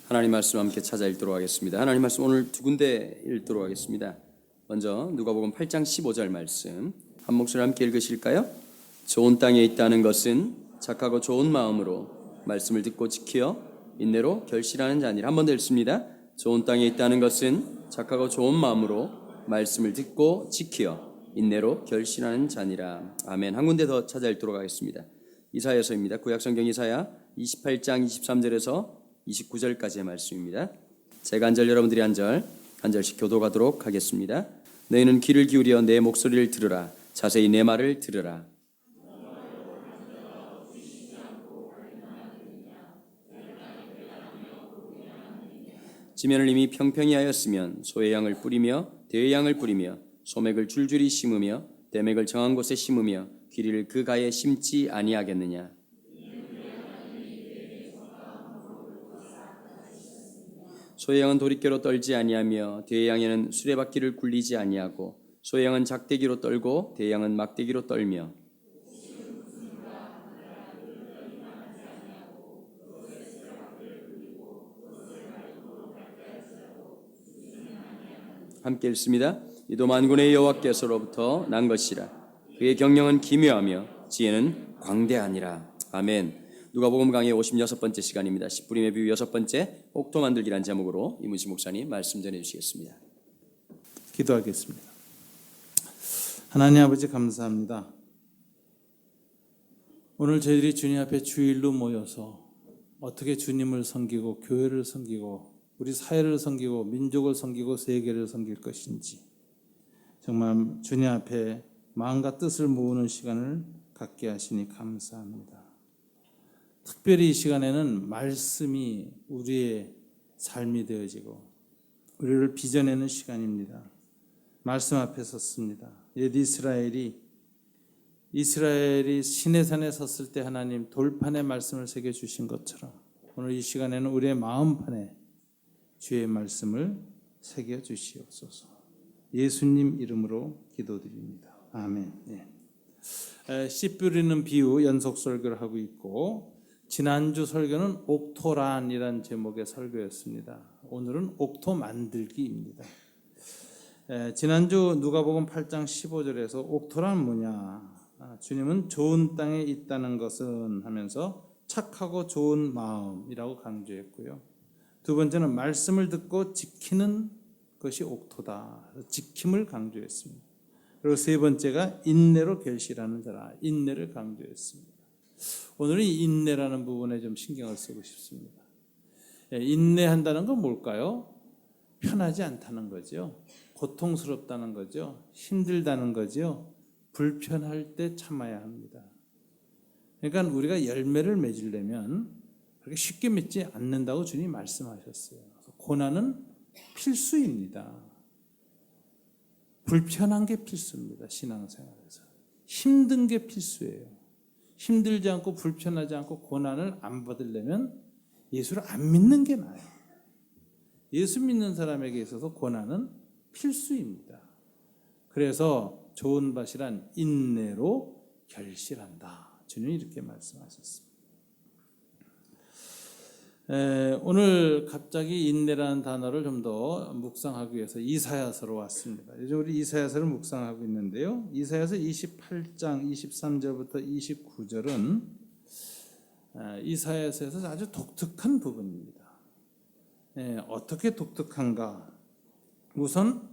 하나님 말씀 함께 찾아 읽도록 하겠습니다. 하나님 말씀 오늘 두 군데 읽도록 하겠습니다. 먼저 누가복음 8장 15절 말씀 한 목소리 함께 읽으실까요? 좋은 땅에 있다는 것은 착하고 좋은 마음으로 말씀을 듣고 지켜 인내로 결실하는 자니라. 한 번 더 읽습니다. 좋은 땅에 있다는 것은 착하고 좋은 마음으로 말씀을 듣고 지켜 인내로 결실하는 자니라. 아멘. 한 군데 더 찾아 읽도록 하겠습니다. 이사야서입니다. 구약성경 이사야 28장 23절에서 29절까지의 말씀입니다. 제가 한 절, 여러분들이 한 절씩 교독하도록 하겠습니다. 너희는 귀를 기울여 내 목소리를 들으라. 자세히 내 말을 들으라. 지면을 이미 평평히 하였으면 소의 양을 뿌리며 대의 양을 뿌리며 소맥을 줄줄이 심으며 대맥을 정한 곳에 심으며 귀리를 그 가에 심지 아니하겠느냐. 소의 양은 도리깨로 떨지 아니하며 대의 양에는 수레바퀴를 굴리지 아니하고 소의 양은 작대기로 떨고 대의 양은 막대기로 떨며. 함께 읽습니다. 이도 만군의 여호와께서로부터 난 것이라. 그의 경영은 기묘하며 지혜는 광대하니라. 아멘. 누가복음 강의 56번째 시간입니다. 씨 뿌림의 비유 6번째 옥토 만들기란 제목으로 이문식 목사님 말씀 전해 주시겠습니다. 기도하겠습니다. 하나님 아버지 감사합니다. 오늘 저희들이 주님 앞에 주일로 모여서 어떻게 주님을 섬기고 교회를 섬기고 우리 사회를 섬기고 민족을 섬기고 세계를 섬길 것인지 정말 주님 앞에 마음과 뜻을 모으는 시간을 갖게 하시니 감사합니다. 특별히 이 시간에는 말씀이 우리의 삶이 되어지고 우리를 빚어내는 시간입니다. 말씀 앞에 섰습니다. 옛 이스라엘이 시내산에 섰을 때 하나님 돌판에 말씀을 새겨주신 것처럼 오늘 이 시간에는 우리의 마음판에 주의 말씀을 새겨주시옵소서. 예수님 이름으로 기도드립니다. 아멘. 씨 뿌리는 비유 연속 설교를 하고 있고 지난주 설교는 옥토란이라는 제목의 설교였습니다. 오늘은 옥토 만들기입니다. 지난주 누가복음 8장 15절에서 옥토란 뭐냐? 주님은 좋은 땅에 있다는 것은 하면서 착하고 좋은 마음이라고 강조했고요. 두 번째는 말씀을 듣고 지키는 것이 옥토다. 지킴을 강조했습니다. 그리고 세 번째가 인내로 결실하는 자라. 인내를 강조했습니다. 오늘은 인내라는 부분에 좀 신경을 쓰고 싶습니다. 인내한다는 건 뭘까요? 편하지 않다는 거죠. 고통스럽다는 거죠. 힘들다는 거죠. 불편할 때 참아야 합니다. 그러니까 우리가 열매를 맺으려면 그렇게 쉽게 맺지 않는다고 주님이 말씀하셨어요. 고난은 필수입니다. 불편한 게 필수입니다. 신앙생활에서. 힘든 게 필수예요. 힘들지 않고 불편하지 않고 고난을 안 받으려면 예수를 안 믿는 게 나아요. 예수 믿는 사람에게 있어서 고난은 필수입니다. 그래서 좋은 밭이란 인내로 결실한다. 주님이 이렇게 말씀하셨습니다. 오늘 갑자기 인내라는 단어를 좀 더 묵상하기 위해서 이사야서로 왔습니다. 요즘 우리 이사야서를 묵상하고 있는데요. 이사야서 28장 23절부터 29절은 이사야서에서 아주 독특한 부분입니다. 어떻게 독특한가? 우선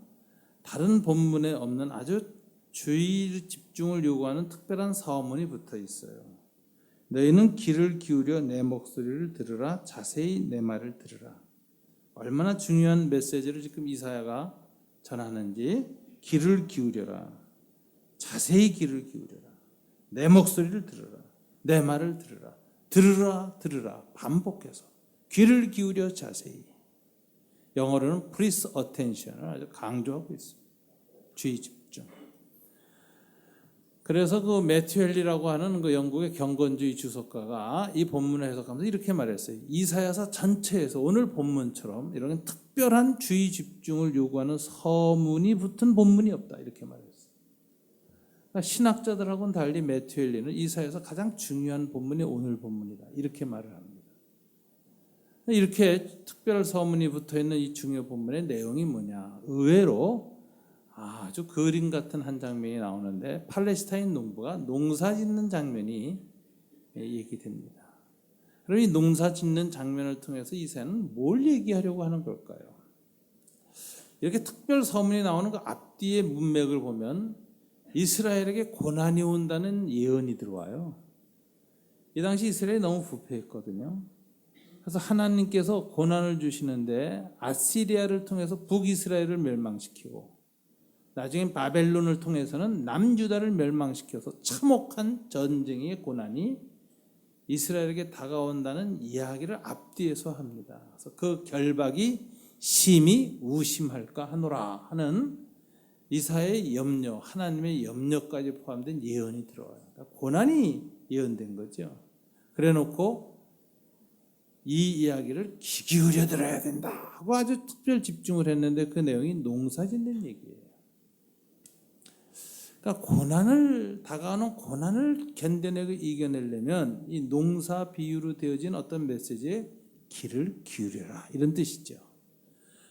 다른 본문에 없는 아주 주의 집중을 요구하는 특별한 서문이 붙어 있어요. 너희는 귀를 기울여 내 목소리를 들으라. 자세히 내 말을 들으라. 얼마나 중요한 메시지를 지금 이사야가 전하는지. 귀를 기울여라. 자세히 귀를 기울여라. 내 목소리를 들으라. 내 말을 들으라. 들으라. 반복해서. 귀를 기울여 자세히. 영어로는 please attention을 아주 강조하고 있습니다. 주의 집중. 그래서 그 매튜 헨리라고 하는 그 영국의 경건주의 주석가가 이 본문을 해석하면서 이렇게 말했어요. 이사야서 전체에서 오늘 본문처럼 이런 특별한 주의 집중을 요구하는 서문이 붙은 본문이 없다. 이렇게 말했어요. 그러니까 신학자들하고는 달리 매튜 헨리는 이사야서 가장 중요한 본문이 오늘 본문이다. 이렇게 말을 합니다. 이렇게 특별 서문이 붙어있는 이 중요 본문의 내용이 뭐냐? 의외로 아주 그림 같은 한 장면이 나오는데 팔레스타인 농부가 농사 짓는 장면이 얘기됩니다. 그럼 이 농사 짓는 장면을 통해서 이사야는 뭘 얘기하려고 하는 걸까요? 이렇게 특별 서문이 나오는 그 앞뒤의 문맥을 보면 이스라엘에게 고난이 온다는 예언이 들어와요. 이 당시 이스라엘이 너무 부패했거든요. 그래서 하나님께서 고난을 주시는데 아시리아를 통해서 북이스라엘을 멸망시키고 나중에 바벨론을 통해서는 남유다를 멸망시켜서 참혹한 전쟁의 고난이 이스라엘에게 다가온다는 이야기를 앞뒤에서 합니다. 그래서 그 결박이 심히 우심할까 하노라 하는 이사야의 염려, 하나님의 염려까지 포함된 예언이 들어와요. 그러니까 고난이 예언된 거죠. 그래놓고 이 이야기를 귀 기울여 들어야 된다 하고 아주 특별 집중을 했는데 그 내용이 농사짓는 얘기예요. 그러니까 다가오는 고난을 견뎌내고 이겨내려면 이 농사 비유로 되어진 어떤 메시지에 귀를 기울여라 이런 뜻이죠.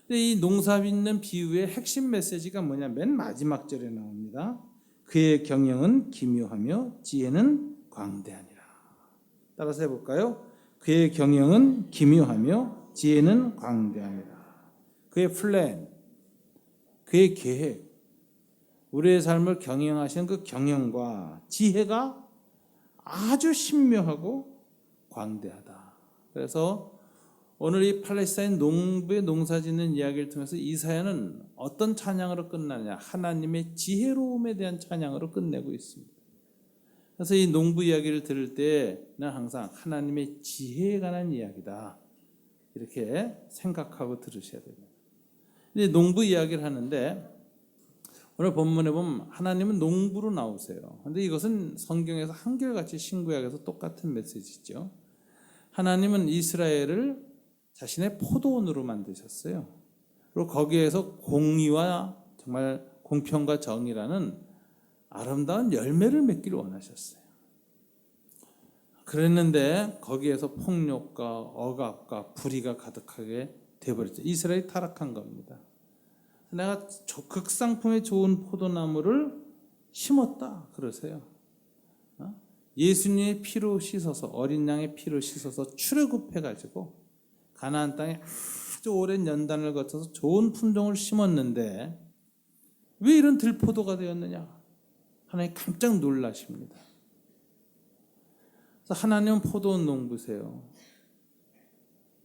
근데 이 농사 짓는 비유의 핵심 메시지가 뭐냐? 맨 마지막 절에 나옵니다. 그의 경영은 기묘하며 지혜는 광대하니라. 따라서 해볼까요? 그의 경영은 기묘하며 지혜는 광대하니라. 그의 플랜, 그의 계획, 우리의 삶을 경영하시는 그 경영과 지혜가 아주 신묘하고 광대하다. 그래서 오늘 이 팔레스타인 농부의 농사짓는 이야기를 통해서 이사야는 어떤 찬양으로 끝나냐? 하나님의 지혜로움에 대한 찬양으로 끝내고 있습니다. 그래서 이 농부 이야기를 들을 때는 항상 하나님의 지혜에 관한 이야기다 이렇게 생각하고 들으셔야 됩니다. 이제 농부 이야기를 하는데 오늘 본문에 보면 하나님은 농부로 나오세요. 그런데 이것은 성경에서 한결같이 신구약에서 똑같은 메시지죠. 하나님은 이스라엘을 자신의 포도원으로 만드셨어요. 그리고 거기에서 공의와 정말 공평과 정의라는 아름다운 열매를 맺기를 원하셨어요. 그랬는데 거기에서 폭력과 억압과 불의가 가득하게 되어버렸죠. 이스라엘이 타락한 겁니다. 내가 극상품의 좋은 포도나무를 심었다 그러세요. 예수님의 피로 씻어서 어린 양의 피로 씻어서 출애굽해가지고 가나안 땅에 아주 오랜 연단을 거쳐서 좋은 품종을 심었는데 왜 이런 들포도가 되었느냐? 하나님 깜짝 놀라십니다. 그래서 하나님은 포도원 농부세요.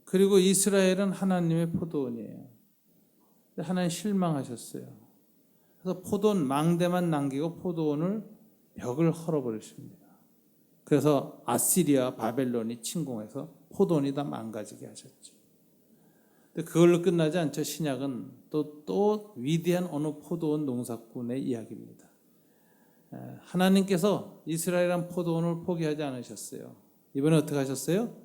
그리고 이스라엘은 하나님의 포도원이에요. 하나님 실망하셨어요. 그래서 포도원 망대만 남기고 포도원을 벽을 헐어버리십니다. 그래서 아시리아 바벨론이 침공해서 포도원이 다 망가지게 하셨죠. 근데 그걸로 끝나지 않죠. 신약은 또 위대한 어느 포도원 농사꾼의 이야기입니다. 하나님께서 이스라엘한 포도원을 포기하지 않으셨어요. 이번에 어떻게 하셨어요?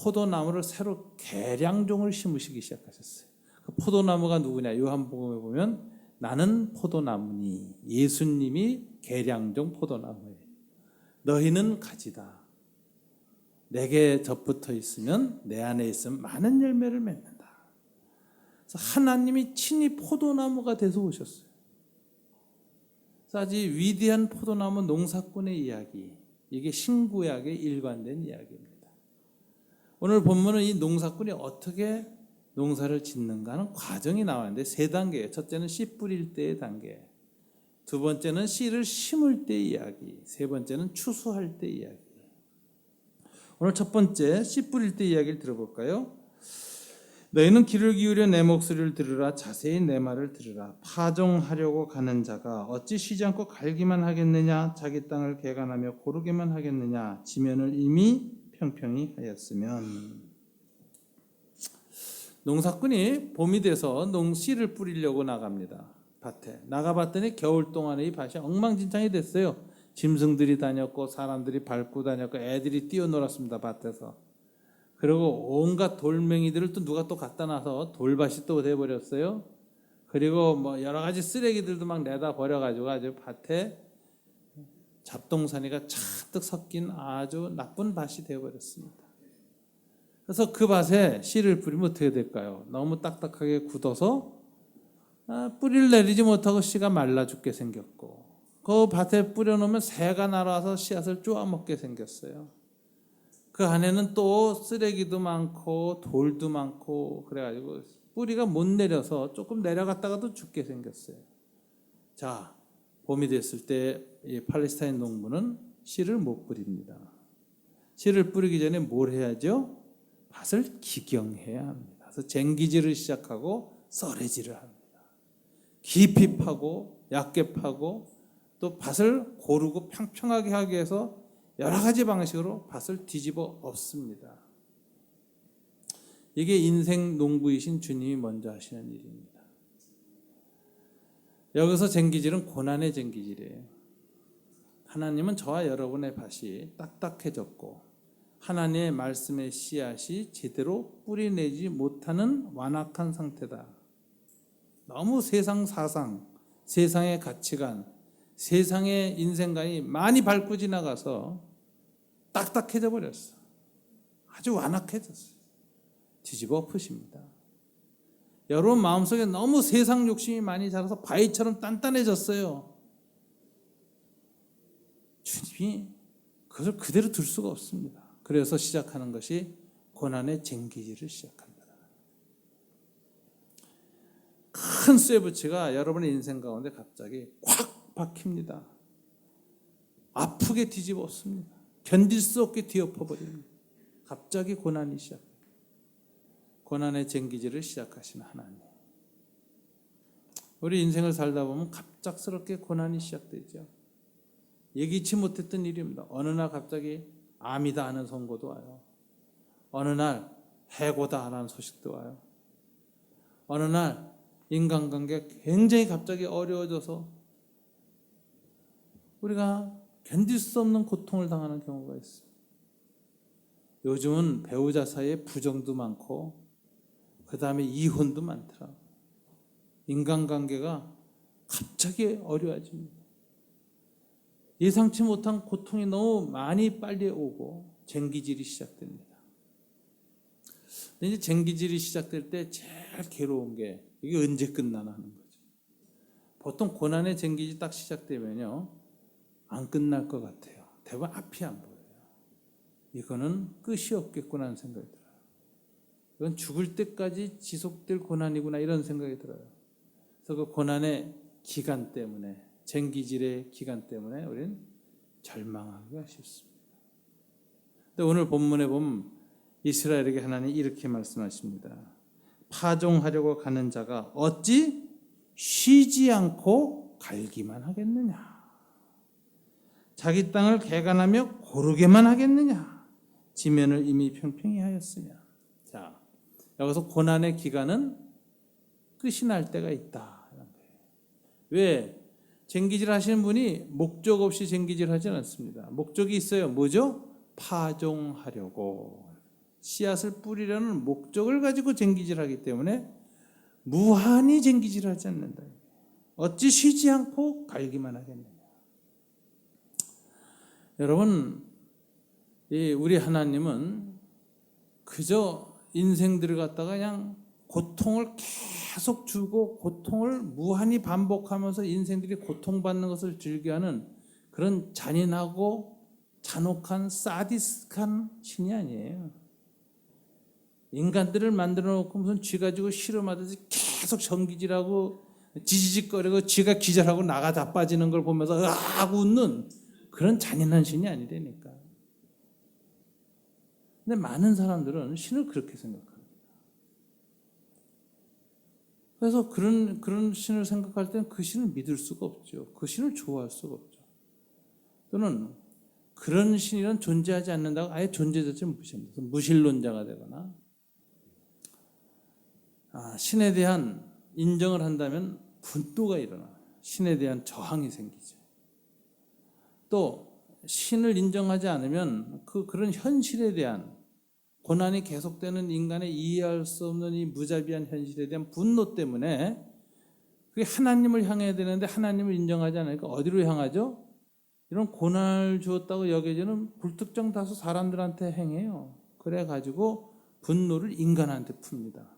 포도나무를 새로 계량종을 심으시기 시작하셨어요. 그 포도나무가 누구냐? 요한복음에 보면 나는 포도나무니 예수님이 계량종 포도나무예요. 너희는 가지다. 내게 접붙어 있으면 내 안에 있으면 많은 열매를 맺는다. 그래서 하나님이 친히 포도나무가 돼서 오셨어요. 그래서 아주 위대한 포도나무 농사꾼의 이야기, 이게 신구약에 일관된 이야기입니다. 오늘 본문은 이 농사꾼이 어떻게 농사를 짓는가 하는 과정이 나왔는데 세 단계예요. 첫째는 씨 뿌릴 때의 단계, 두 번째는 씨를 심을 때의 이야기, 세 번째는 추수할 때의 이야기. 오늘 첫 번째 씨 뿌릴 때 이야기를 들어볼까요? 너희는 귀를 기울여 내 목소리를 들으라. 자세히 내 말을 들으라. 파종하려고 가는 자가 어찌 쉬지 않고 갈기만 하겠느냐? 자기 땅을 개간하며 고르기만 하겠느냐? 지면을 이미 평평히 하였으면. 농사꾼이 봄이 돼서 씨를 뿌리려고 나갑니다. 밭에 나가봤더니 겨울 동안에 이 밭이 엉망진창이 됐어요. 짐승들이 다녔고 사람들이 밟고 다녔고 애들이 뛰어놀았습니다. 밭에서. 그리고 온갖 돌멩이들을 또 누가 또 갖다 놔서 돌밭이 또 돼버렸어요. 그리고 뭐 여러 가지 쓰레기들도 막 내다 버려가지고 아주 밭에 잡동사니가 잔뜩 섞인 아주 나쁜 밭이 되어버렸습니다. 그래서 그 밭에 씨를 뿌리면 어떻게 될까요? 너무 딱딱하게 굳어서 뿌리를 내리지 못하고 씨가 말라 죽게 생겼고, 그 밭에 뿌려놓으면 새가 날아와서 씨앗을 쪼아먹게 생겼어요. 그 안에는 또 쓰레기도 많고 돌도 많고 그래가지고 뿌리가 못 내려서 조금 내려갔다가도 죽게 생겼어요. 자, 봄이 됐을 때 이 팔레스타인 농부는 씨를 못 뿌립니다. 씨를 뿌리기 전에 뭘 해야죠? 밭을 기경해야 합니다. 그래서 쟁기질을 시작하고 썰해질을 합니다. 깊이 파고 얕게 파고 또 밭을 고르고 평평하게 하기 위해서 여러 가지 방식으로 밭을 뒤집어 엎습니다. 이게 인생 농부이신 주님이 먼저 하시는 일입니다. 여기서 쟁기질은 고난의 쟁기질이에요. 하나님은 저와 여러분의 밭이 딱딱해졌고 하나님의 말씀의 씨앗이 제대로 뿌리내지 못하는 완악한 상태다. 너무 세상 사상, 세상의 가치관, 세상의 인생관이 많이 밟고 지나가서 딱딱해져 버렸어. 아주 완악해졌어요. 뒤집어 엎으십니다. 여러분 마음속에 너무 세상 욕심이 많이 자라서 바위처럼 단단해졌어요. 주님이 그것을 그대로 둘 수가 없습니다. 그래서 시작하는 것이 고난의 쟁기질을 시작합니다. 큰 쇠붙이가 여러분의 인생 가운데 갑자기 꽉 박힙니다. 아프게 뒤집어 엎습니다. 견딜 수 없게 뒤엎어버립니다. 갑자기 고난이 시작합니다. 고난의 쟁기질을 시작하시는 하나님. 우리 인생을 살다 보면 갑작스럽게 고난이 시작되죠. 예기치 못했던 일입니다. 어느 날 갑자기 암이다 하는 선고도 와요. 어느 날 해고다 하는 소식도 와요. 어느 날 인간관계 굉장히 갑자기 어려워져서 우리가 견딜 수 없는 고통을 당하는 경우가 있어요. 요즘은 배우자 사이에 부정도 많고 그 다음에 이혼도 많더라. 인간관계가 갑자기 어려워집니다. 예상치 못한 고통이 너무 많이 빨리 오고 쟁기질이 시작됩니다. 근데 이제 쟁기질이 시작될 때 제일 괴로운 게 이게 언제 끝나나 하는 거죠. 보통 고난의 쟁기질이 딱 시작되면요 안 끝날 것 같아요. 대부분 앞이 안 보여요. 이거는 끝이 없겠구나 하는 생각이 들어요. 이건 죽을 때까지 지속될 고난이구나 이런 생각이 들어요. 그래서 그 고난의 기간 때문에 쟁기질의 기간 때문에 우리는 절망하기가 쉽습니다. 근데 오늘 본문에 보면 이스라엘에게 하나님이 이렇게 말씀하십니다. 파종하려고 가는 자가 어찌 쉬지 않고 갈기만 하겠느냐? 자기 땅을 개간하며 고르게만 하겠느냐? 지면을 이미 평평히 하였으냐? 자, 여기서 고난의 기간은 끝이 날 때가 있다. 왜? 쟁기질 하시는 분이 목적 없이 쟁기질 하지 않습니다. 목적이 있어요. 뭐죠? 파종하려고. 씨앗을 뿌리려는 목적을 가지고 쟁기질하기 때문에 무한히 쟁기질하지 않는다. 어찌 쉬지 않고 갈기만 하겠느냐. 여러분, 우리 하나님은 그저 인생들을 갖다가 그냥 고통을 계속 주고 고통을 무한히 반복하면서 인생들이 고통받는 것을 즐겨하는 그런 잔인하고 잔혹한 사디스한 신이 아니에요. 인간들을 만들어 놓고 무슨 쥐 가지고 실험하듯이 계속 전기질하고 지지직거리고 쥐가 기절하고 나가 다 빠지는 걸 보면서 으악 웃는 그런 잔인한 신이 아니라니까. 근데 많은 사람들은 신을 그렇게 생각합니다. 그래서 그런 신을 생각할 때는 그 신을 믿을 수가 없죠. 그 신을 좋아할 수가 없죠. 또는 그런 신이란 존재하지 않는다고 아예 존재 자체를 무시합니다. 무신론자가 되거나 신에 대한 인정을 한다면 분노가 일어나요. 신에 대한 저항이 생기죠. 또 신을 인정하지 않으면 그런 현실에 대한 고난이 계속되는 인간의 이해할 수 없는 이 무자비한 현실에 대한 분노 때문에 그게 하나님을 향해야 되는데 하나님을 인정하지 않으니까 어디로 향하죠? 이런 고난을 주었다고 여겨지는 불특정 다수 사람들한테 행해요. 그래가지고 분노를 인간한테 풉니다.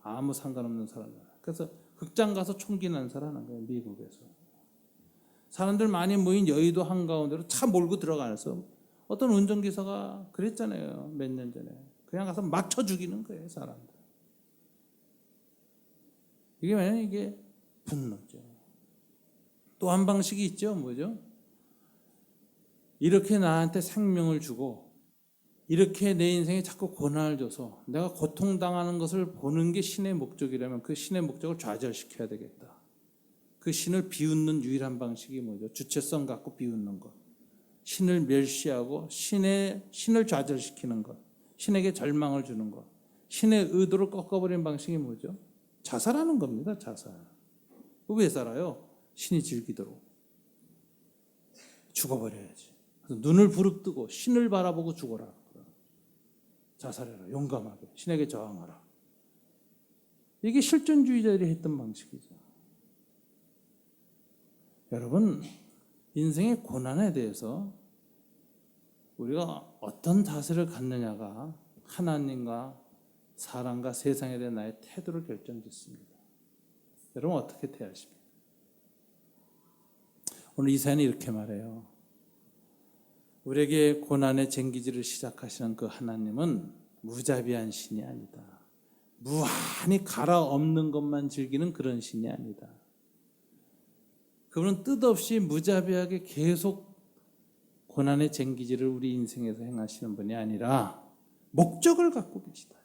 아무 상관없는 사람. 그래서 극장 가서 총기 난사라는 거예요. 미국에서. 사람들 많이 모인 여의도 한가운데로 차 몰고 들어가서 어떤 운전기사가 그랬잖아요. 몇 년 전에. 그냥 가서 막 쳐 죽이는 거예요. 사람들. 이게 왜냐면 이게 분노죠. 또 한 방식이 있죠. 뭐죠? 이렇게 나한테 생명을 주고 이렇게 내 인생에 자꾸 고난을 줘서 내가 고통당하는 것을 보는 게 신의 목적이라면 그 신의 목적을 좌절시켜야 되겠다. 그 신을 비웃는 유일한 방식이 뭐죠? 주체성 갖고 비웃는 것. 신을 멸시하고 신을 좌절시키는 것. 신에게 절망을 주는 것. 신의 의도를 꺾어버리는 방식이 뭐죠? 자살하는 겁니다. 자살. 왜 살아요? 신이 즐기도록. 죽어버려야지. 그래서 눈을 부릅뜨고 신을 바라보고 죽어라. 자살해라. 용감하게. 신에게 저항하라. 이게 실존주의자들이 했던 방식이죠. 여러분, 인생의 고난에 대해서 우리가 어떤 자세를 갖느냐가 하나님과 사람과 세상에 대한 나의 태도를 결정짓습니다. 여러분 어떻게 대하십니까? 오늘 이 사연이 이렇게 말해요. 우리에게 고난의 쟁기질을 시작하시는 그 하나님은 무자비한 신이 아니다. 무한히 갈아엎는 것만 즐기는 그런 신이 아니다. 그분은 뜻없이 무자비하게 계속 고난의 쟁기질을 우리 인생에서 행하시는 분이 아니라 목적을 갖고 계시다.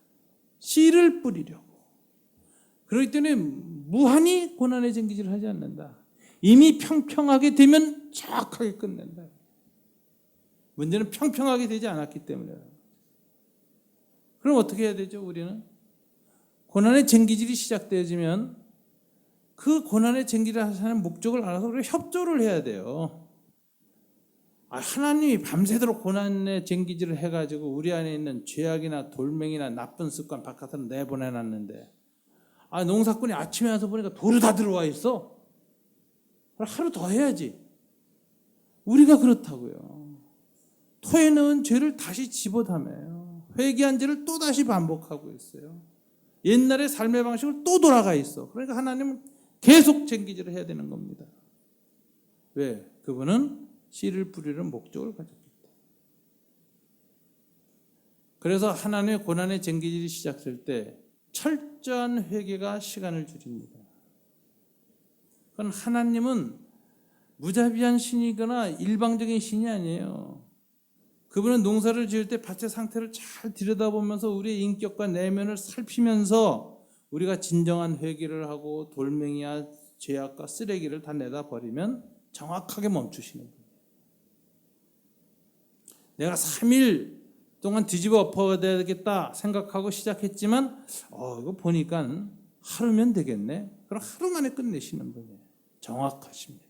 씨를 뿌리려고. 그렇기 때문에 무한히 고난의 쟁기질을 하지 않는다. 이미 평평하게 되면 정확하게 끝낸다. 문제는 평평하게 되지 않았기 때문에. 그럼 어떻게 해야 되죠? 우리는 고난의 쟁기질이 시작되어지면 그 고난의 쟁기를 하시는 목적을 알아서 우리가 협조를 해야 돼요. 하나님이 밤새도록 고난의 쟁기질을 해가지고 우리 안에 있는 죄악이나 돌멩이나 나쁜 습관 바깥으로 내보내놨는데 농사꾼이 아침에 와서 보니까 돌이 다 들어와 있어. 하루 더 해야지. 우리가 그렇다고요. 토에 넣은 죄를 다시 집어담아요. 회개한 죄를 또다시 반복하고 있어요. 옛날의 삶의 방식을 또 돌아가 있어. 그러니까 하나님은 계속 쟁기질을 해야 되는 겁니다. 왜? 그분은 씨를 뿌리는 목적을 가졌기 때문에. 그래서 하나님의 고난의 쟁기질이 시작될 때 철저한 회개가 시간을 줄입니다. 그건 하나님은 무자비한 신이거나 일방적인 신이 아니에요. 그분은 농사를 지을 때 밭의 상태를 잘 들여다보면서 우리의 인격과 내면을 살피면서 우리가 진정한 회개를 하고 돌멩이와 죄악과 쓰레기를 다 내다 버리면 정확하게 멈추시는 거예요. 내가 3일 동안 뒤집어 엎어야 되겠다 생각하고 시작했지만 이거 보니까 하루면 되겠네. 그럼 하루 만에 끝내시는 분이에요. 정확하십니다.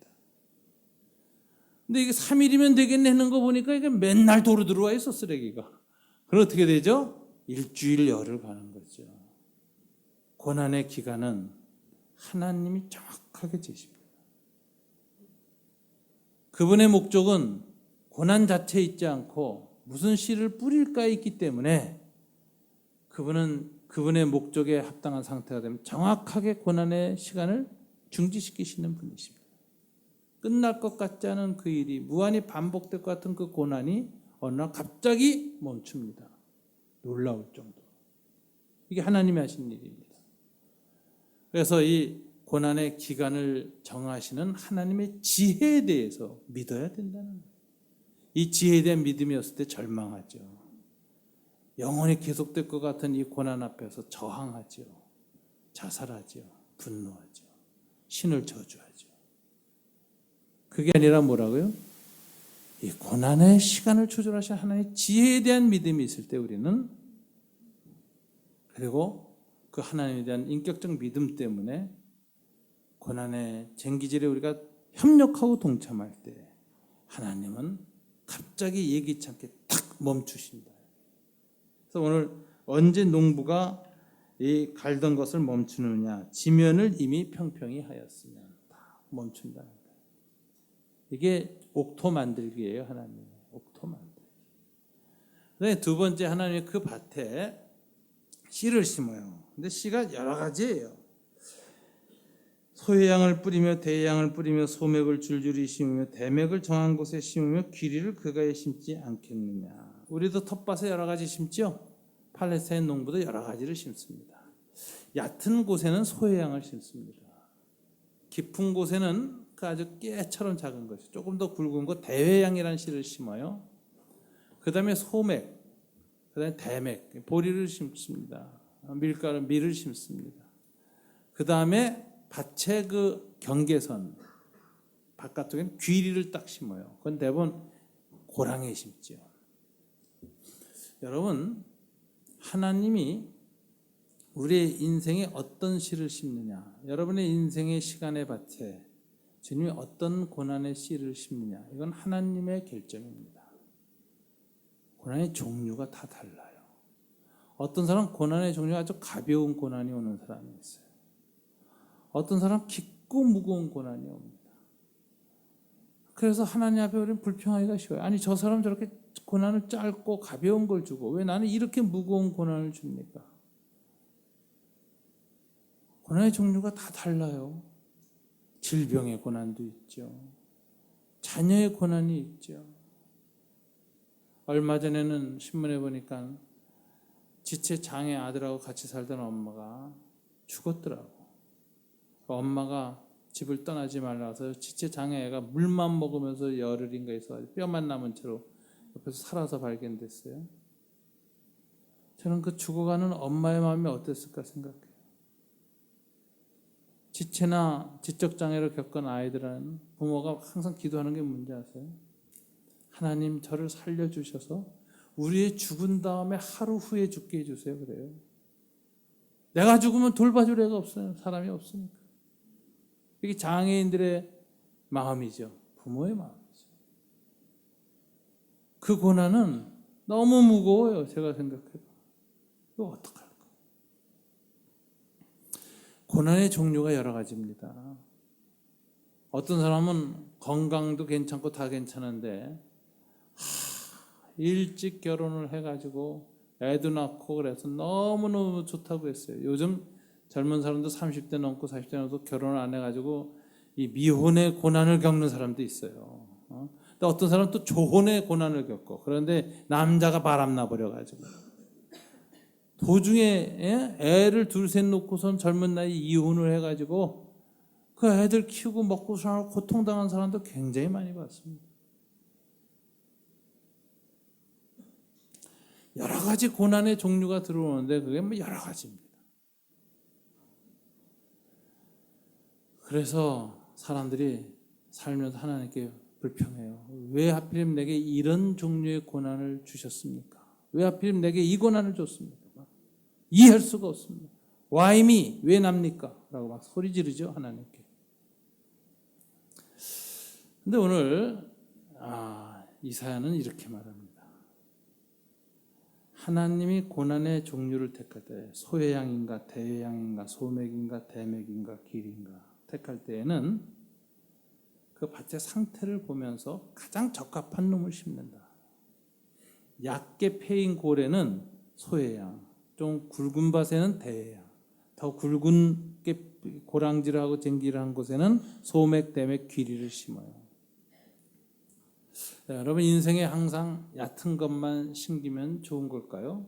근데 이게 3일이면 되겠네 하는 거 보니까 이게 맨날 도로 들어와 있어, 쓰레기가. 그럼 어떻게 되죠? 일주일 열흘 가는 거죠. 고난의 기간은 하나님이 정확하게 재십니다. 그분의 목적은 고난 자체에 있지 않고 무슨 씨를 뿌릴까에 있기 때문에 그분은 그분의 목적에 합당한 상태가 되면 정확하게 고난의 시간을 중지시키시는 분이십니다. 끝날 것 같지 않은 그 일이 무한히 반복될 것 같은 그 고난이 어느 날 갑자기 멈춥니다. 놀라울 정도로. 이게 하나님이 하신 일입니다. 그래서 이 고난의 기간을 정하시는 하나님의 지혜에 대해서 믿어야 된다는 거예요. 이 지혜에 대한 믿음이었을 때 절망하죠. 영원히 계속될 것 같은 이 고난 앞에서 저항하죠. 자살하죠. 분노하죠. 신을 저주하죠. 그게 아니라 뭐라고요? 이 고난의 시간을 조절하신 하나님의 지혜에 대한 믿음이 있을 때 우리는 그리고 그 하나님에 대한 인격적 믿음 때문에 고난의 쟁기질에 우리가 협력하고 동참할 때 하나님은 갑자기 예기치 않게 탁 멈추신다. 그래서 오늘 언제 농부가 이 갈던 것을 멈추느냐? 지면을 이미 평평히 하였으면 다 멈춘다. 이게 옥토 만들기예요, 하나님. 옥토 만들기. 그다음에 두 번째 하나님의 그 밭에 씨를 심어요. 근데 씨가 여러 가지예요. 소의 양을 뿌리며 대의 양을 뿌리며 소맥을 줄줄이 심으며 대맥을 정한 곳에 심으며 귀리를 그가에 심지 않겠느냐. 우리도 텃밭에 여러 가지 심죠. 팔레스타인 농부도 여러 가지를 심습니다. 얕은 곳에는 소의 양을 심습니다. 깊은 곳에는 그 아주 깨처럼 작은 것이 조금 더 굵은 거 대회양이라는 씨를 심어요. 그 다음에 소맥, 그 다음에 대맥, 보리를 심습니다. 밀을 심습니다. 그 다음에 밭의 그 경계선 바깥쪽엔 귀리를 딱 심어요. 그건 대부분 고랑에 심죠. 여러분, 하나님이 우리의 인생에 어떤 씨를 심느냐, 여러분의 인생의 시간의 밭에 주님이 어떤 고난의 씨를 심느냐, 이건 하나님의 결정입니다. 고난의 종류가 다 달라요. 어떤 사람 고난의 종류가 아주 가벼운 고난이 오는 사람이 있어요. 어떤 사람 깊고 무거운 고난이 옵니다. 그래서 하나님 앞에 우리는 불평하기가 쉬워요. 아니, 저 사람 저렇게 고난을 짧고 가벼운 걸 주고 왜 나는 이렇게 무거운 고난을 줍니까? 고난의 종류가 다 달라요. 질병의 고난도 있죠. 자녀의 고난이 있죠. 얼마 전에는 신문에 보니까 지체 장애 아들하고 같이 살던 엄마가 죽었더라고. 엄마가 집을 떠나지 말라서 지체 장애 애가 물만 먹으면서 열흘인가 있어 뼈만 남은 채로 옆에서 살아서 발견됐어요. 저는 그 죽어가는 엄마의 마음이 어땠을까 생각해요. 지체나 지적 장애를 겪은 아이들은 부모가 항상 기도하는 게 뭔지 아세요? 하나님, 저를 살려주셔서 우리의 죽은 다음에 하루 후에 죽게 해주세요. 그래요. 내가 죽으면 돌봐줄 애가 없어요. 사람이 없으니까. 이게 장애인들의 마음이죠. 부모의 마음이죠. 그 고난은 너무 무거워요. 제가 생각해도. 이거 어떡할까? 고난의 종류가 여러 가지입니다. 어떤 사람은 건강도 괜찮고 다 괜찮은데 일찍 결혼을 해가지고 애도 낳고 그래서 너무너무 좋다고 했어요. 요즘 젊은 사람도 30대 넘고 40대 넘어서 결혼을 안 해가지고 이 미혼의 고난을 겪는 사람도 있어요. 또 어떤 사람은 또 조혼의 고난을 겪고, 그런데 남자가 바람나 버려가지고 도중에 애를 둘 셋 놓고선 젊은 나이 이혼을 해가지고 그 애들 키우고 먹고 살고 고통당한 사람도 굉장히 많이 봤습니다. 여러 가지 고난의 종류가 들어오는데 그게 뭐 여러 가지입니다. 그래서 사람들이 살면서 하나님께 불평해요. 왜 하필 내게 이런 종류의 고난을 주셨습니까? 왜 하필 내게 이 고난을 줬습니까? 이해할 수가 없습니다. Why me? 왜 납니까? 라고 막 소리 지르죠, 하나님께. 근데 오늘 이사야는 이렇게 말합니다. 하나님이 고난의 종류를 택할 때 소의 양인가 대의 양인가 소맥인가 대맥인가 길인가 택할 때에는 그 밭의 상태를 보면서 가장 적합한 놈을 심는다. 얕게 패인 고래는 소의 양, 좀 굵은 밭에는 대의 양, 더 굵은 고랑질하고 쟁기를한 곳에는 소맥, 대맥, 귀리를 심어요. 자, 여러분, 인생에 항상 얕은 것만 심기면 좋은 걸까요?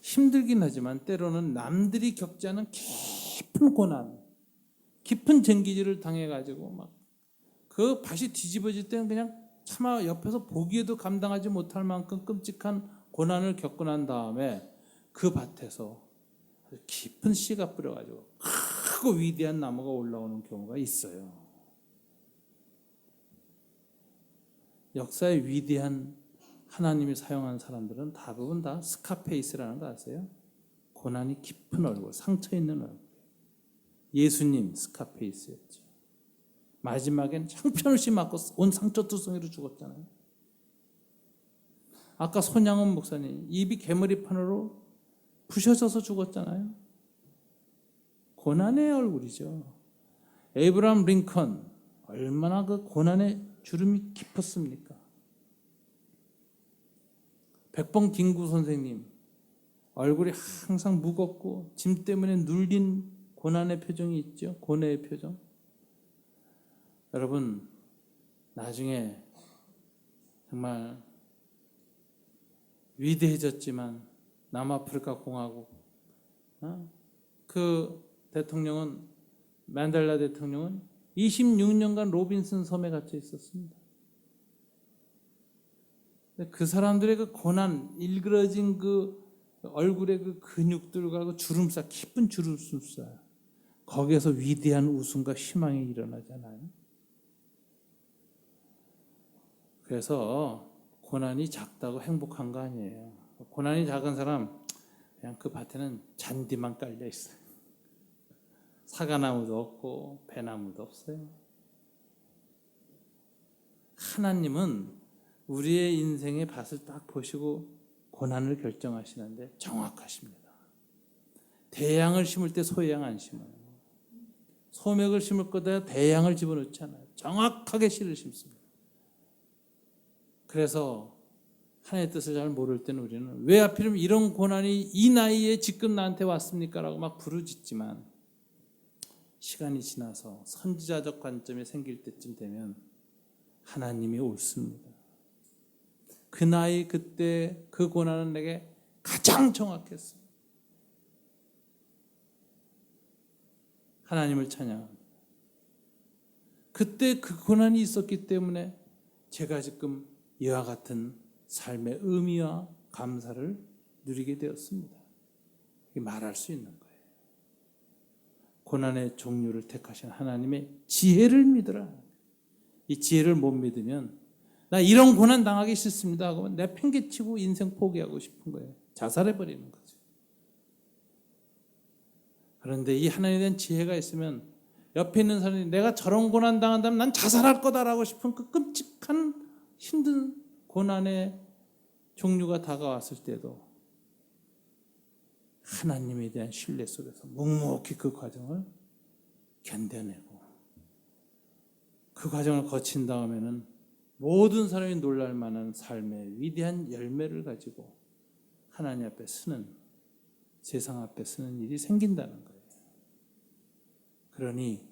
힘들긴 하지만 때로는 남들이 겪지 않은 깊은 고난, 깊은 쟁기질을 당해가지고 막 그 밭이 뒤집어질 때는 그냥 차마 옆에서 보기에도 감당하지 못할 만큼 끔찍한 고난을 겪고 난 다음에 그 밭에서 깊은 씨가 뿌려가지고 크고 위대한 나무가 올라오는 경우가 있어요. 역사의 위대한 하나님이 사용한 사람들은 대부분 다 스카페이스라는 거 아세요? 고난이 깊은 얼굴, 상처 있는 얼굴. 예수님 스카페이스였죠. 마지막엔 형편없이 맞고 온 상처투성이로 죽었잖아요. 아까 손양원 목사님 입이 개머리판으로 부셔져서 죽었잖아요. 고난의 얼굴이죠. 에이브라함 링컨 얼마나 그 고난의 주름이 깊었습니까? 백범 김구 선생님 얼굴이 항상 무겁고 짐 때문에 눌린 고난의 표정이 있죠. 고뇌의 표정. 여러분 나중에 정말 위대해졌지만 남아프리카 공화국 그 대통령은 만델라 대통령은 26년간 로빈슨 섬에 갇혀 있었습니다. 그 사람들의 그 고난, 일그러진 그 얼굴의 그 근육들과 그 주름살, 깊은 주름살, 거기에서 위대한 웃음과 희망이 일어나잖아요. 그래서 고난이 작다고 행복한 거 아니에요. 고난이 작은 사람 그냥 그 밭에는 잔디만 깔려 있어요. 사과나무도 없고 배나무도 없어요. 하나님은 우리의 인생의 밭을 딱 보시고 고난을 결정하시는데 정확하십니다. 대양을 심을 때 소양 안 심어요. 소맥을 심을 거다 대양을 집어넣지 않아요. 정확하게 씨를 심습니다. 그래서 하나님의 뜻을 잘 모를 때는 우리는 왜 하필이면 이런 고난이 이 나이에 지금 나한테 왔습니까? 라고 막 부르짖지만 시간이 지나서 선지자적 관점이 생길 때쯤 되면 하나님이 옳습니다. 그 나이 그때 그 고난은 내게 가장 정확했어요. 하나님을 찬양합니다. 그때 그 고난이 있었기 때문에 제가 지금 이와 같은 삶의 의미와 감사를 누리게 되었습니다. 말할 수 있는 거예요. 고난의 종류를 택하신 하나님의 지혜를 믿으라. 이 지혜를 못 믿으면 나 이런 고난 당하기 싫습니다 하고 내 팽개치고 인생 포기하고 싶은 거예요. 자살해버리는 거죠. 그런데 이 하나님에 대한 지혜가 있으면 옆에 있는 사람이 내가 저런 고난 당한다면 난 자살할 거다라고 싶은 그 끔찍한 힘든 고난의 종류가 다가왔을 때도 하나님에 대한 신뢰 속에서 묵묵히 그 과정을 견뎌내고 그 과정을 거친 다음에는 모든 사람이 놀랄 만한 삶의 위대한 열매를 가지고 하나님 앞에 서는, 세상 앞에 서는 일이 생긴다는 거예요. 그러니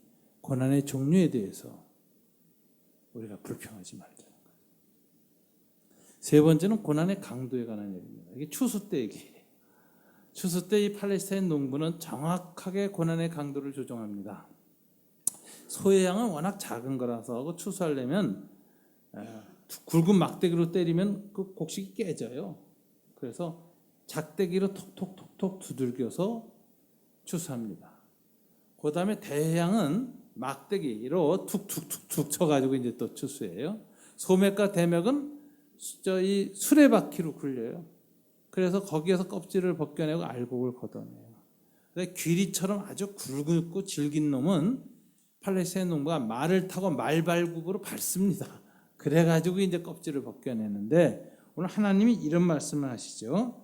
고난의 종류에 대해서 우리가 불평하지 말자는 거예요. 세 번째는 고난의 강도에 관한 얘기입니다. 이게 추수 때 얘기예요. 추수 때 이 팔레스타인 농부는 정확하게 고난의 강도를 조정합니다. 소의 양은 워낙 작은 거라서 추수하려면 굵은 막대기로 때리면 그 곡식이 깨져요. 그래서 작대기로 톡톡톡톡 두들겨서 추수합니다. 그 다음에 대양은 막대기로 툭툭툭툭 쳐가지고 이제 또 추수해요. 소맥과 대맥은 이 수레바퀴로 굴려요. 그래서 거기에서 껍질을 벗겨내고 알곡을 걷어내요. 귀리처럼 아주 굵고 질긴 놈은 팔레스타인 농부가 말을 타고 말발굽으로 밟습니다. 그래가지고 이제 껍질을 벗겨내는데 오늘 하나님이 이런 말씀을 하시죠.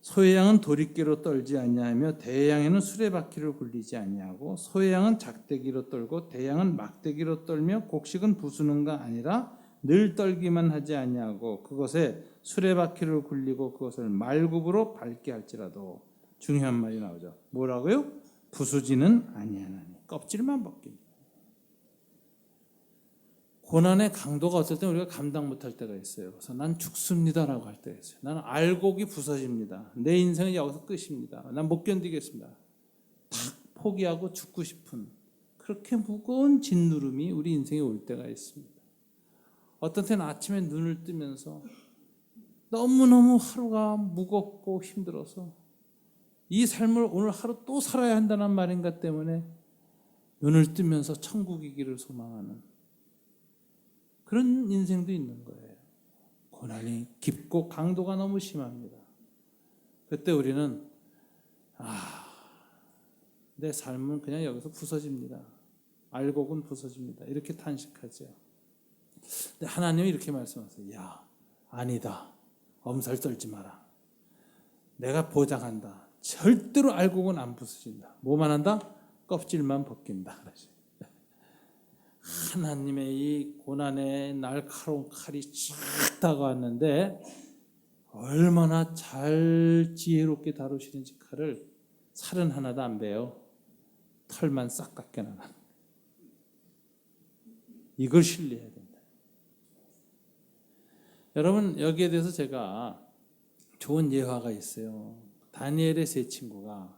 소의 양은 도리깨로 떨지 아니하며 대양에는 수레바퀴를 굴리지 아니하고 소의 양은 작대기로 떨고 대양은 막대기로 떨며 곡식은 부수는가 아니라 늘 떨기만 하지 아니하고 그것에 수레바퀴를 굴리고 그것을 말굽으로 밟게 할지라도 중요한 말이 나오죠. 뭐라고요? 부수지는 아니하나니 껍질만 벗깁니다. 고난의 강도가 어떨 때 우리가 감당 못할 때가 있어요. 그래서 난 죽습니다라고 할 때가 있어요. 나는 알곡이 부서집니다. 내 인생은 여기서 끝입니다. 난 못 견디겠습니다. 탁 포기하고 죽고 싶은 그렇게 무거운 짓누름이 우리 인생에 올 때가 있습니다. 어떤 때는 아침에 눈을 뜨면서 너무너무 하루가 무겁고 힘들어서 이 삶을 오늘 하루 또 살아야 한다는 말인가 때문에 눈을 뜨면서 천국이기를 소망하는 그런 인생도 있는 거예요. 고난이 깊고 강도가 너무 심합니다. 그때 우리는 내 삶은 그냥 여기서 부서집니다. 알곡은 부서집니다. 이렇게 탄식하죠. 근데 하나님이 이렇게 말씀하세요. 야, 아니다. 엄살 떨지 마라. 내가 보장한다. 절대로 알곡은 안 부서진다. 뭐만 한다? 껍질만 벗긴다. 하나님의 이 고난의 날카로운 칼이 쫙 다가왔는데 얼마나 잘 지혜롭게 다루시는지 칼을 살은 하나도 안 베요. 털만 싹 깎여나가. 이걸 신뢰해야 된다. 여러분, 여기에 대해서 제가 좋은 예화가 있어요. 다니엘의 세 친구가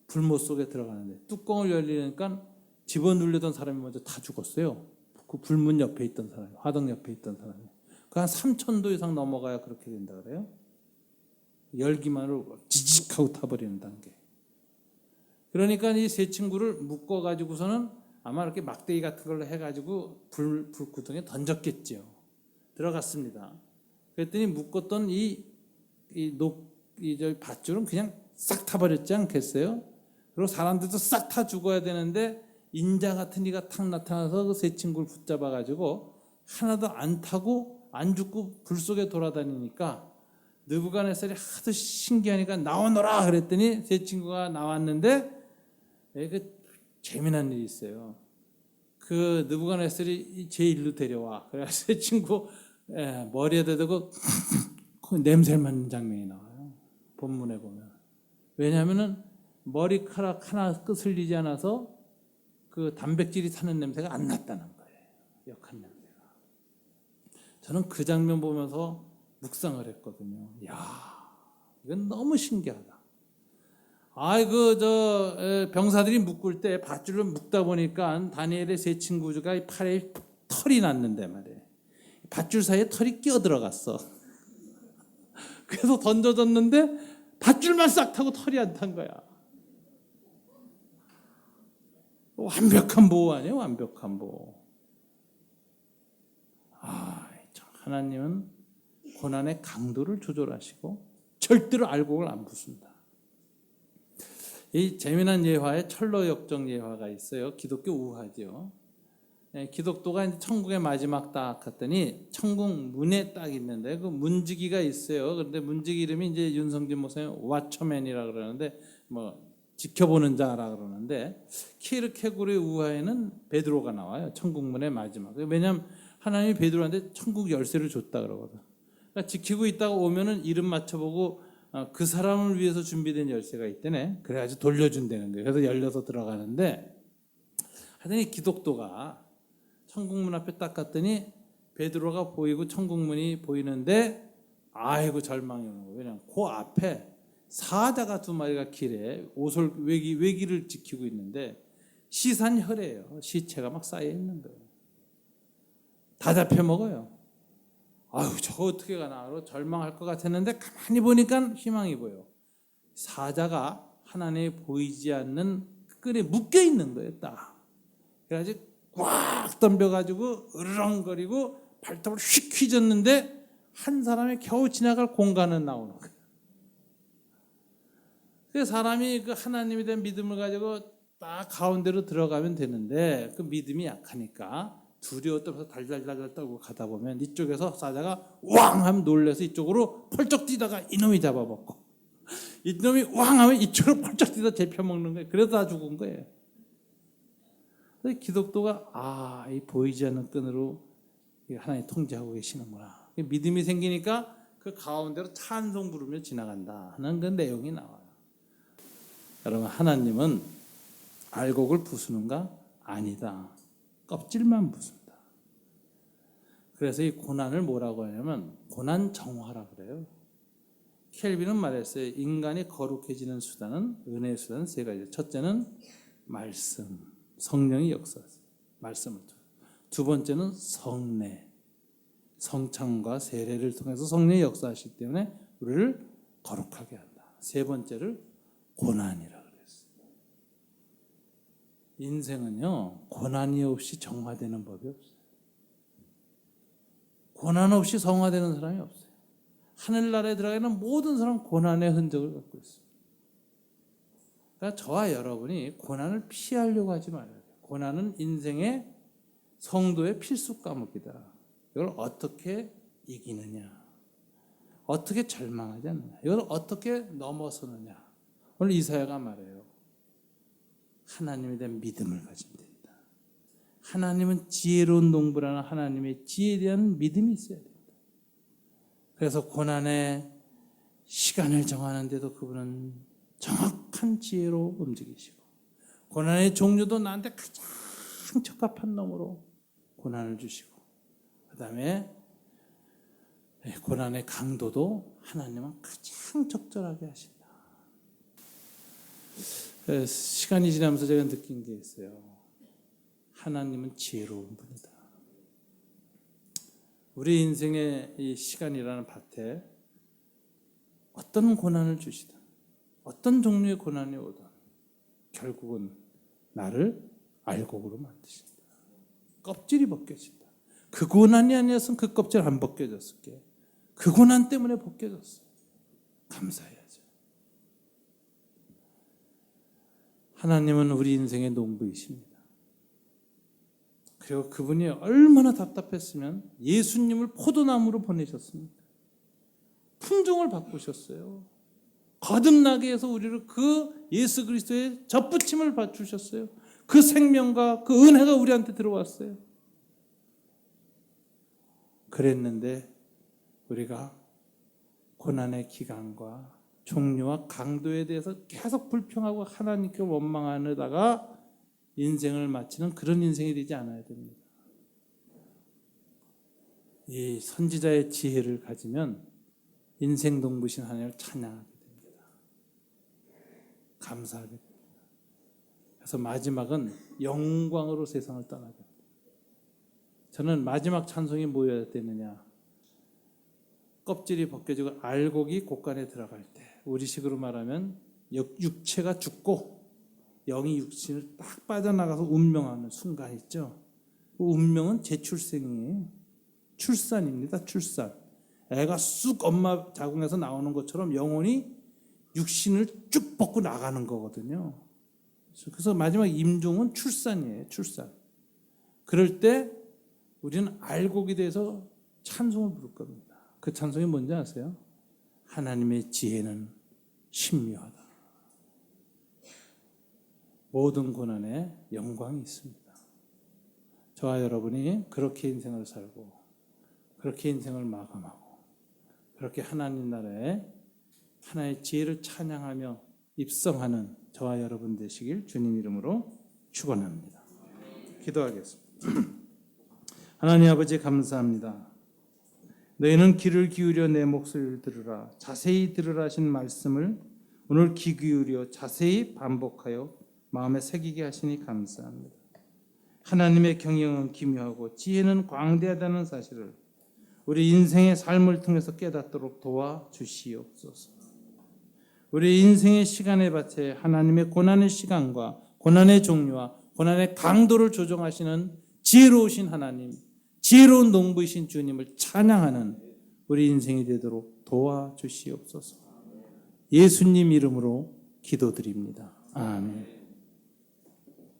불못 속에 들어가는데 뚜껑을 열리니까 집어눌려던 사람이 먼저 다 죽었어요. 그 불문 옆에 있던 사람이, 화덕 옆에 있던 사람이. 그 한 3,000도 이상 넘어가야 그렇게 된다 그래요. 열기만으로 지직하고 타버리는 단계. 그러니까 이 세 친구를 묶어가지고서는 아마 이렇게 막대기 같은 걸로 해가지고 불구덩이에 던졌겠죠. 들어갔습니다. 그랬더니 묶었던 이 밧줄은 그냥 싹 타버렸지 않겠어요? 그리고 사람들도 싹 타 죽어야 되는데 인자 같은 이가 탁 나타나서 그 세 친구를 붙잡아가지고 하나도 안 타고 안 죽고 불 속에 돌아다니니까 느부갓네살이 하도 신기하니까 나오너라 그랬더니 세 친구가 나왔는데 그 재미난 일이 있어요. 그 느부갓네살이 제 일로 데려와. 그래서 세 친구 머리에다 대고 냄새 맡는 장면이 나와요. 본문에 보면. 왜냐하면은 머리카락 하나 끄슬리지 않아서 그 단백질이 타는 냄새가 안 났다는 거예요. 역한 냄새가. 저는 그 장면 보면서 묵상을 했거든요. 이야, 이건 너무 신기하다. 병사들이 묶을 때 밧줄로 묶다 보니까 다니엘의 세 친구가 팔에 털이 났는데 말이에요. 밧줄 사이에 털이 끼어 들어갔어. 그래서 던져졌는데 밧줄만 싹 타고 털이 안 탄 거야. 완벽한 보호 아니에요? 완벽한 보호. 하나님은 고난의 강도를 조절하시고 절대로 알곡을 안 부순다. 이 재미난 예화에 철로 역정 예화가 있어요. 기독교 우화죠. 기독도가 이제 천국의 마지막 딱 갔더니 천국 문에 딱 있는데 그 문지기가 있어요. 그런데 문지기 이름이 이제 윤성진 목사님 와처맨이라 그러는데 뭐 지켜보는 자라 그러는데 키르케고르의 우화에는 베드로가 나와요. 천국 문의 마지막. 왜냐하면 하나님이 베드로한테 천국 열쇠를 줬다 그러거든. 그러니까 지키고 있다가 오면은 이름 맞춰보고 그 사람을 위해서 준비된 열쇠가 있대네. 그래가지고 돌려준다는 거예요. 그래서 열려서 들어가는데 하여튼 기독도가 천국문 앞에 딱 갔더니 베드로가 보이고 천국문이 보이는데 아이고 절망이 오는 거예요. 왜냐하면 그 앞에 사자가 2마리가 길에 외기를 지키고 있는데 시산혈이에요. 시체가 막 쌓여 있는 거예요. 다 잡혀 먹어요. 아유, 저거 어떻게 가나 절망할 것 같았는데 가만히 보니까 희망이 보여. 사자가 하나님이 보이지 않는 끈에 묶여 있는 거예요. 딱. 그래가지고 꽉 덤벼가지고 으르렁거리고 발톱을 휙 휘젓는데 한 사람이 겨우 지나갈 공간은 나오는 거예요. 그 사람이 그 하나님에 대한 믿음을 가지고 딱 가운데로 들어가면 되는데 그 믿음이 약하니까 두려워 떨면서 달달달달 떨고 가다 보면 이쪽에서 사자가 왕 하면 놀래서 이쪽으로 펄쩍 뛰다가 이놈이 잡아먹고 이놈이 왕 하면 이쪽으로 펄쩍 뛰다 잡혀먹는 거예요. 그래서 다 죽은 거예요. 기독도가 이 보이지 않는 끈으로 하나님 통제하고 계시는구나. 믿음이 생기니까 그 가운데로 찬송 부르며 지나간다 하는 그 내용이 나와요. 여러분, 하나님은 알곡을 부수는가? 아니다. 껍질만 부순다. 그래서 이 고난을 뭐라고 하냐면 고난 정화라 그래요. 켈빈은 말했어요. 인간이 거룩해지는 수단은 은혜의 수단은 3가지. 첫째는 말씀, 성령이 역사하세요. 말씀을 통해. 두 번째는 성례, 성찬과 세례를 통해서 성령이 역사하시기 때문에 우리를 거룩하게 한다. 세 번째를 고난이라 그랬어요. 인생은요, 고난이 없이 정화되는 법이 없어요. 고난 없이 성화되는 사람이 없어요. 하늘나라에 들어가는 모든 사람은 고난의 흔적을 갖고 있습니다. 그러니까 저와 여러분이 고난을 피하려고 하지 말아야 돼요. 고난은 인생의 성도의 필수 과목이다. 이걸 어떻게 이기느냐, 어떻게 절망하지 않느냐, 이걸 어떻게 넘어서느냐. 오늘 이사야가 말해요. 하나님에 대한 믿음을 가지면 된다. 하나님은 지혜로운 농부라는 하나님의 지혜에 대한 믿음이 있어야 됩니다. 그래서 고난의 시간을 정하는데도 그분은 정확한 지혜로 움직이시고, 고난의 종류도 나한테 가장 적합한 놈으로 고난을 주시고, 그 다음에 고난의 강도도 하나님은 가장 적절하게 하신다. 시간이 지나면서 제가 느낀 게 있어요. 하나님은 지혜로운 분이다. 우리 인생의 이 시간이라는 밭에 어떤 고난을 주시든, 어떤 종류의 고난이 오든 결국은 나를 알곡으로 만드신다. 껍질이 벗겨진다. 그 고난이 아니었으면 그 껍질 안 벗겨졌을 게, 그 고난 때문에 벗겨졌어요. 감사해야죠. 하나님은 우리 인생의 농부이십니다. 그리고 그분이 얼마나 답답했으면 예수님을 포도나무로 보내셨습니까? 품종을 바꾸셨어요. 거듭나게 해서 우리를 그 예수 그리스도의 접붙임을 주셨어요. 그 생명과 그 은혜가 우리한테 들어왔어요. 그랬는데 우리가 고난의 기간과 종류와 강도에 대해서 계속 불평하고 하나님께 원망하다가 인생을 마치는 그런 인생이 되지 않아야 됩니다. 이 선지자의 지혜를 가지면 인생 농부신 하나님을 찬양하게 됩니다. 감사하게 됩니다. 그래서 마지막은 영광으로 세상을 떠나게 됩니다. 저는 마지막 찬송이 뭐여야 되느냐, 껍질이 벗겨지고 알곡이 곡간에 들어갈 때, 우리식으로 말하면 육체가 죽고 영이 육신을 딱 빠져나가서 운명하는 순간 있죠. 그 운명은 재출생이에요. 출산입니다. 출산. 애가 쑥 엄마 자궁에서 나오는 것처럼 영혼이 육신을 쭉 벗고 나가는 거거든요. 그래서 마지막 임종은 출산이에요. 출산. 그럴 때 우리는 알곡이 돼서 찬송을 부를 겁니다. 그 찬송이 뭔지 아세요? 하나님의 지혜는 신묘하다. 모든 고난에 영광이 있습니다. 저와 여러분이 그렇게 인생을 살고, 그렇게 인생을 마감하고, 그렇게 하나님 나라에 하나의 지혜를 찬양하며 입성하는 저와 여러분 되시길 주님 이름으로 축원합니다. 기도하겠습니다. 하나님 아버지 감사합니다. 너희는 귀를 기울여 내 목소리를 들으라. 자세히 들으라 하신 말씀을 오늘 귀 기울여 자세히 반복하여 마음에 새기게 하시니 감사합니다. 하나님의 경영은 기묘하고 지혜는 광대하다는 사실을 우리 인생의 삶을 통해서 깨닫도록 도와주시옵소서. 우리 인생의 시간의 밭에 하나님의 고난의 시간과 고난의 종류와 고난의 강도를 조정하시는 지혜로우신 하나님, 지혜로운 농부이신 주님을 찬양하는 우리 인생이 되도록 도와주시옵소서. 예수님 이름으로 기도드립니다. 아멘.